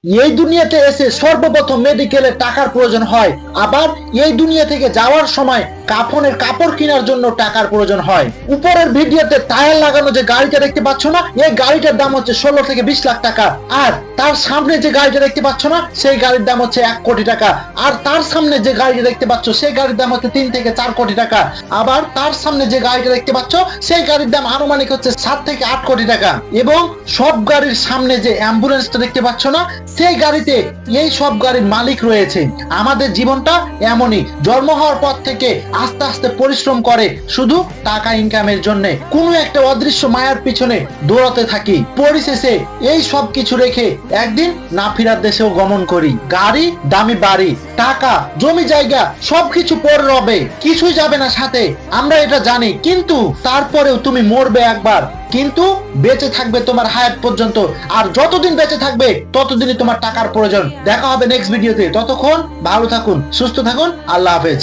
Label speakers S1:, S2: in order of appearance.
S1: এই দুনিয়াতে এসে সর্বপ্রথম মেডিকেলে টাকার প্রয়োজন হয়, আবার এই দুনিয়া থেকে যাওয়ার সময় কাফনের কাপড় কেনার জন্য টাকার প্রয়োজন হয়। উপরের ভিডিওতে টায়ার লাগানো যে গাড়িটা দেখতে পাচ্ছ না, এই গাড়িটার দাম হচ্ছে 16 থেকে 20 লাখ টাকা। আর তার সামনে যে গাড়িটা দেখতে পাচ্ছ না, সেই গাড়ির দাম হচ্ছে 1 কোটি টাকা। আর তার সামনে যে গাড়িটা দেখতে পাচ্ছ, সেই গাড়ির দাম হচ্ছে 3 থেকে 4 কোটি টাকা। আবার তার সামনে যে গাড়িটা দেখতে পাচ্ছ, সেই গাড়ির দাম আনুমানিক হচ্ছে 7 থেকে 8 কোটি টাকা। এবং সব গাড়ির সামনে যে অ্যাম্বুলেন্সটা দেখতে পাচ্ছ না, সেই গাড়িতে এই সব গাড়ির মালিক রয়েছে। আমাদের জীবনটা এমনই, জন্ম হওয়ার পর থেকে আস্তে আস্তে পরিশ্রম করে শুধু টাকা ইনকামের জন্য, কোনো একটা অদৃশ্য মায়ার পিছনে দৌড়াতে থাকি। পরিশেষে এই সব কিছু রেখে একদিন না ফিরার দেশেও গমন করি। গাড়ি, দামি বাড়ি, টাকা, জমি জায়গা সবকিছু পরে রবে, কিছুই যাবে না সাথে, আমরা এটা জানি। কিন্তু তারপরেও তুমি মরবে একবার, কিন্তু বেঁচে থাকবে তোমার হায়াত পর্যন্ত। আর যতদিন বেঁচে থাকবে ততদিনই তোমার টাকার প্রয়োজন। দেখা হবে নেক্সট ভিডিওতে। ততক্ষণ ভালো থাকুন, সুস্থ থাকুন। আল্লাহ হাফেজ।